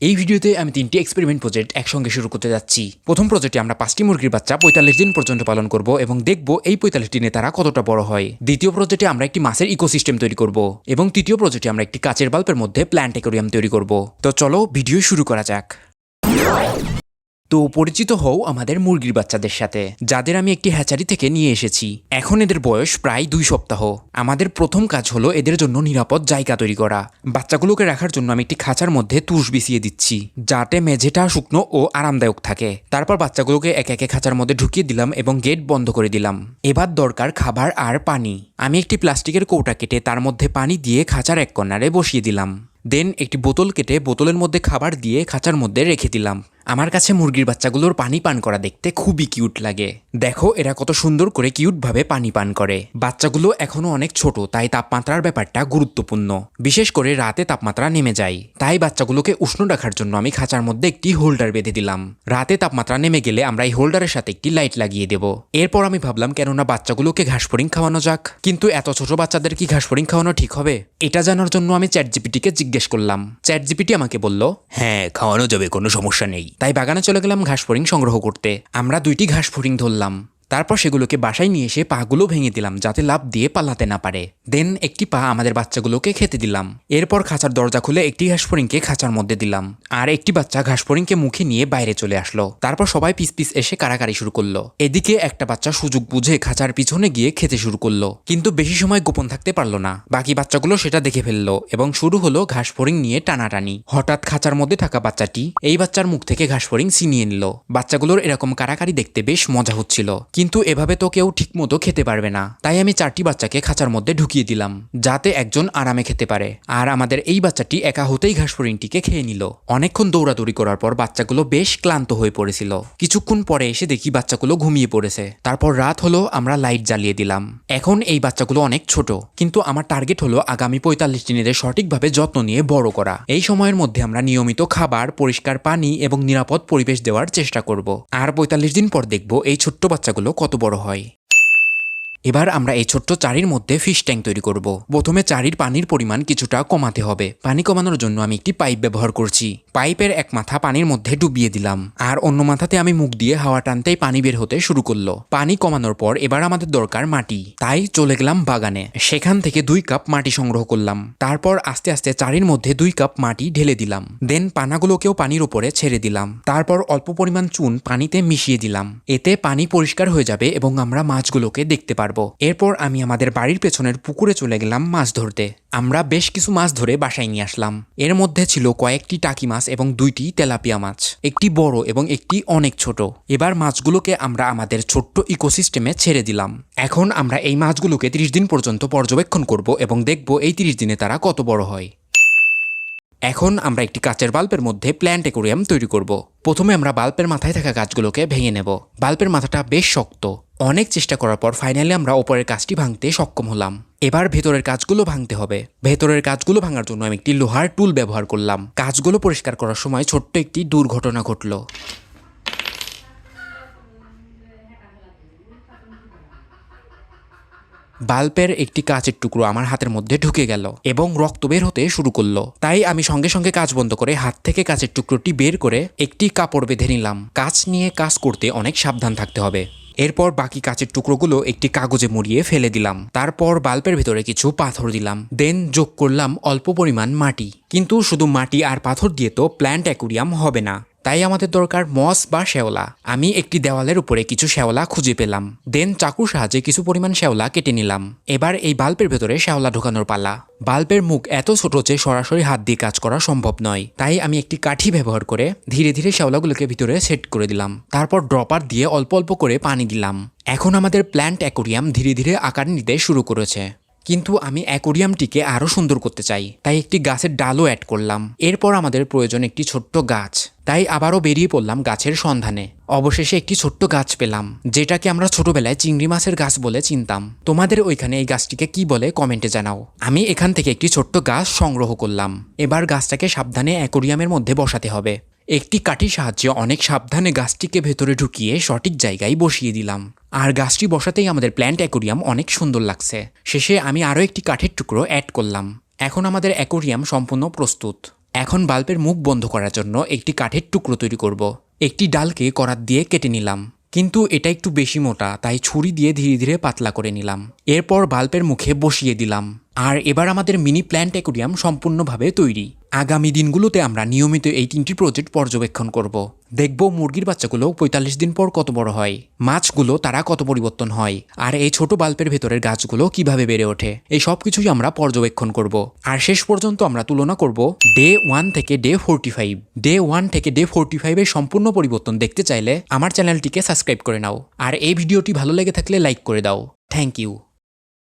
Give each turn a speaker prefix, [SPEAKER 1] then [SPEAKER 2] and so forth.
[SPEAKER 1] এই ভিডিওতে আমি 3টি এক্সপেরিমেন্ট প্রজেক্ট একসঙ্গে শুরু করতে যাচ্ছি। প্রথম প্রজেক্টে আমরা 5টি মুরগির বাচ্চা 45 দিন পর্যন্ত পালন করব এবং দেখব এই 45 দিনে তারা কতটা বড় হয়। দ্বিতীয় প্রজেক্টে আমরা একটি মাছের ইকোসিস্টেম তৈরি করব এবং তৃতীয় প্রজেক্টে আমরা একটি কাচের বাল্বের মধ্যে প্ল্যান্ট অ্যাকোয়ারিয়াম তৈরি করব। তো চলো ভিডিও শুরু করা যাক। তো পরিচিত হও আমাদের মুরগির বাচ্চাদের সাথে, যাদের আমি একটি হ্যাচারি থেকে নিয়ে এসেছি। এখন এদের বয়স প্রায় 2 সপ্তাহ। আমাদের প্রথম কাজ হলো এদের জন্য নিরাপদ জায়গা তৈরি করা। বাচ্চাগুলোকে রাখার জন্য আমি একটি খাঁচার মধ্যে তুষ বিছিয়ে দিচ্ছি, যাতে মেঝেটা শুকনো ও আরামদায়ক থাকে। তারপর বাচ্চাগুলোকে একে একে খাঁচার মধ্যে ঢুকিয়ে দিলাম এবং গেট বন্ধ করে দিলাম। এবার দরকার খাবার আর পানি। আমি একটি প্লাস্টিকের কৌটা কেটে তার মধ্যে পানি দিয়ে খাঁচার এক কর্নারে বসিয়ে দিলাম। দেন একটি বোতল কেটে বোতলের মধ্যে খাবার দিয়ে খাঁচার মধ্যে রেখে দিলাম। আমার কাছে মুরগির বাচ্চাগুলোর পানি পান করা দেখতে খুবই কিউট লাগে। দেখো এরা কত সুন্দর করে কিউটভাবে পানি পান করে। বাচ্চাগুলো এখনো অনেক ছোট, তাই তাপমাত্রার ব্যাপারটা গুরুত্বপূর্ণ। বিশেষ করে রাতে তাপমাত্রা নেমে যায়, তাই বাচ্চাগুলোকে উষ্ণ রাখার জন্য আমি খাঁচার মধ্যে একটি হোল্ডার বেঁধে দিলাম। রাতে তাপমাত্রা নেমে গেলে আমরা এই হোল্ডারের সাথে একটি লাইট লাগিয়ে দেব। এরপর আমি ভাবলাম কেননা বাচ্চাগুলোকে ঘাস ফড়িং খাওয়ানো যাক, কিন্তু এত ছোট বাচ্চাদের কি ঘাস ফড়িং খাওয়ানো ঠিক হবে? এটা জানার জন্য আমি চ্যাটজিপিটিকে জিজ্ঞেস করলাম। চ্যাটজিপিটি আমাকে বলল, হ্যাঁ খাওয়ানো যাবে, কোনো সমস্যা নেই। তাই বাগানে চলে গেলাম ঘাস ফড়িং সংগ্রহ করতে। আমরা 2টি ঘাস ফড়িং ধরলাম। তারপর সেগুলোকে বাসায় নিয়ে এসে পাগুলো ভেঙে দিলাম, যাতে লাফ দিয়ে পালাতে না পারে। দেন একটি পা আমাদের বাচ্চাগুলোকে খেতে দিলাম। এরপর খাঁচার দরজা খুলে একটি ঘাস ফড়িংকে খাঁচার মধ্যে দিলাম, আর একটি বাচ্চা ঘাস ফড়িংকে মুখে নিয়ে বাইরে চলে আসলো। তারপর সবাই পিস পিস এসে কাড়াকাড়ি শুরু করলো। এদিকে একটা বাচ্চা সুযোগ বুঝে খাঁচার পিছনে গিয়ে খেতে শুরু করলো, কিন্তু বেশি সময় গোপন থাকতে পারলো না। বাকি বাচ্চাগুলো সেটা দেখে ফেললো এবং শুরু হলো ঘাস ফড়িং নিয়ে টানাটানি। হঠাৎ খাঁচার মধ্যে থাকা বাচ্চাটি এই বাচ্চার মুখ থেকে ঘাস ফড়িং ছিনিয়ে নিল। বাচ্চাগুলোর এরকম কাড়াকাড়ি দেখতে বেশ মজা হচ্ছিল, কিন্তু এভাবে তো কেউ ঠিকমতো খেতে পারবে না। তাই আমি 4টি বাচ্চাকে খাঁচার মধ্যে ঢুকিয়ে দিলাম, যাতে একজন আরামে খেতে পারে। আর আমাদের এই বাচ্চাটি একা হতেই ঘাস ফড়িংটিকে খেয়ে নিল। অনেকক্ষণ দৌড়াদৌড়ি করার পর বাচ্চাগুলো বেশ ক্লান্ত হয়ে পড়েছিল। কিছুক্ষণ পরে এসে দেখি বাচ্চাগুলো ঘুমিয়ে পড়েছে। তারপর রাত হলো, আমরা লাইট জ্বালিয়ে দিলাম। এখন এই বাচ্চাগুলো অনেক ছোট, কিন্তু আমার টার্গেট হলো আগামী 45 দিনের সঠিকভাবে যত্ন নিয়ে বড় করা। এই সময়ের মধ্যে আমরা নিয়মিত খাবার, পরিষ্কার পানি এবং নিরাপদ পরিবেশ দেওয়ার চেষ্টা করব। আর 45 দিন পর দেখব এই ছোট্ট বাচ্চাগুলো কত বড় হয়। এবার আমরা এই ছোট্ট চারির মধ্যে ফিশ ট্যাঙ্ক তৈরি করব। প্রথমে চারির পানির পরিমাণ কিছুটা কমাতে হবে। পানি কমানোর জন্য আমি একটি পাইপ ব্যবহার করছি। পাইপের এক মাথা পানির মধ্যে ডুবিয়ে দিলাম, আর অন্য মাথাতে আমি মুখ দিয়ে হাওয়া টানতেই পানি বের হতে শুরু করলো। পানি কমানোর পর এবার আমাদের দরকার মাটি, তাই চলে গেলাম বাগানে। সেখান থেকে 2 কাপ মাটি সংগ্রহ করলাম। তারপর আস্তে আস্তে চারির মধ্যে 2 কাপ মাটি ঢেলে দিলাম। দেন পানাগুলোকেও পানির উপরে ছেড়ে দিলাম। তারপর অল্প পরিমাণ চুন পানিতে মিশিয়ে দিলাম। এতে পানি পরিষ্কার হয়ে যাবে এবং আমরা মাছগুলোকে দেখতে পারবো। এরপর আমি আমাদের বাড়ির পেছনের পুকুরে চলে গেলাম মাছ ধরতে। আমরা বেশ কিছু মাছ ধরে বাসায় নিয়ে আসলাম। এর মধ্যে ছিল কয়েকটি টাকি মাছ এবং 2টি তেলাপিয়া মাছ, একটি বড় এবং একটি অনেক ছোট। এবার মাছগুলোকে আমরা আমাদের ছোট্ট ইকোসিস্টেমে ছেড়ে দিলাম। এখন আমরা এই মাছগুলোকে 30 দিন পর্যন্ত পর্যবেক্ষণ করব এবং দেখব এই 30 দিনে তারা কত বড় হয়। এখন আমরা একটি কাচের বাল্বের মধ্যে প্ল্যান্ট অ্যাকোয়ারিয়াম তৈরি করব। প্রথমে আমরা বাল্বের মাথায় থাকা গাছগুলোকে ভেঙে নেব। বাল্বের মাথাটা বেশ শক্ত। অনেক চেষ্টা করার পর ফাইনালি আমরা ওপরের কাজটি ভাঙতে সক্ষম হলাম। এবার ভেতরের কাজগুলো ভাঙতে হবে। ভেতরের কাজগুলো ভাঙার জন্য আমি একটি লোহার টুল ব্যবহার করলাম। কাজগুলো পরিষ্কার করার সময় ছোট্ট একটি দুর্ঘটনা ঘটল। বাল্বের একটি কাচের টুকরো আমার হাতের মধ্যে ঢুকে গেল এবং রক্ত বের হতে শুরু করলো। তাই আমি সঙ্গে সঙ্গে কাজ বন্ধ করে হাত থেকে কাচের টুকরোটি বের করে একটি কাপড় বেঁধে নিলাম। কাচ নিয়ে কাজ করতে অনেক সাবধান থাকতে হবে। এরপর বাকি কাচের টুকরোগুলো একটি কাগজে মুড়িয়ে ফেলে দিলাম। তারপর বাল্বের ভিতরে কিছু পাথর দিলাম। দেন যোগ করলাম অল্প পরিমাণ মাটি। কিন্তু শুধু মাটি আর পাথর দিয়ে তো প্ল্যান্ট অ্যাকোয়ারিয়াম হবে না, তাই আমাদের দরকার মস বা শ্যাওলা। আমি একটি দেওয়ালের উপরে কিছু শ্যাওলা খুঁজে পেলাম। দেন চাকুর সাহায্যে কিছু পরিমাণ শ্যাওলা কেটে নিলাম। এবার এই বাল্বের ভেতরে শ্যাওলা ঢোকানোর পালা। বাল্বের মুখ এত ছোট যে সরাসরি হাত দিয়ে কাজ করা সম্ভব নয়, তাই আমি একটি কাঠি ব্যবহার করে ধীরে ধীরে শ্যাওলাগুলোকে ভিতরে সেট করে দিলাম। তারপর ড্রপার দিয়ে অল্প অল্প করে পানি দিলাম। এখন আমাদের প্ল্যান্ট অ্যাকোয়ারিয়াম ধীরে ধীরে আকার নিতে শুরু করেছে। কিন্তু আমি অ্যাকোয়ারিয়ামটিকে আরও সুন্দর করতে চাই, তাই একটি গাছের ডালও অ্যাড করলাম। এরপর আমাদের প্রয়োজন একটি ছোট্ট গাছ, তাই আবারও বেরিয়ে পড়লাম গাছের সন্ধানে। অবশেষে একটি ছোট্ট গাছ পেলাম, যেটাকে আমরা ছোটবেলায় চিংড়ি মাছের গাছ বলে চিনতাম। তোমাদের ওইখানে এই গাছটিকে কি বলে কমেন্টে জানাও। আমি এখান থেকে একটি ছোট্ট গাছ সংগ্রহ করলাম। এবার গাছটাকে সাবধানে অ্যাকোয়ারিয়ামের মধ্যে বসাতে হবে। একটি কাঠির সাহায্যে অনেক সাবধানে গাছটিকে ভেতরে ঢুকিয়ে সঠিক জায়গায় বসিয়ে দিলাম। আর গাছটি বসাতেই আমাদের প্ল্যান্ট অ্যাকোয়ারিয়াম অনেক সুন্দর লাগছে। শেষে আমি আরও একটি কাঠের টুকরো অ্যাড করলাম। এখন আমাদের অ্যাকোয়ারিয়াম সম্পূর্ণ প্রস্তুত। এখন বাল্বের মুখ বন্ধ করার জন্য একটি কাঠের টুকরো তৈরি করব। একটি ডালকে করাত দিয়ে কেটে নিলাম, কিন্তু এটা একটু বেশি মোটা, তাই ছুরি দিয়ে ধীরে ধীরে পাতলা করে নিলাম। এরপর বাল্বের মুখে বসিয়ে দিলাম। আর এবার আমাদের মিনি প্ল্যান্ট অ্যাকোরিয়াম সম্পূর্ণভাবে তৈরি। আগামী দিনগুলোতে আমরা নিয়মিত এই 3টি প্রজেক্ট পর্যবেক্ষণ করব। দেখব মুরগির বাচ্চাগুলো ৪৫ দিন পর কত বড় হয়, মাছগুলো তারা কত পরিবর্তন হয়, আর এই ছোট বাল্বের ভেতরের গাছগুলো কিভাবে বেড়ে ওঠে। এই সব কিছুই আমরা পর্যবেক্ষণ করব। আর শেষ পর্যন্ত আমরা তুলনা করব ডে 1 থেকে ডে 45। ডে 1 থেকে ডে 45 এর সম্পূর্ণ পরিবর্তন দেখতে চাইলে আমার চ্যানেলটিকে সাবস্ক্রাইব করে নাও। আর এই ভিডিওটি ভালো লেগে থাকলে লাইক করে দাও। Thank you.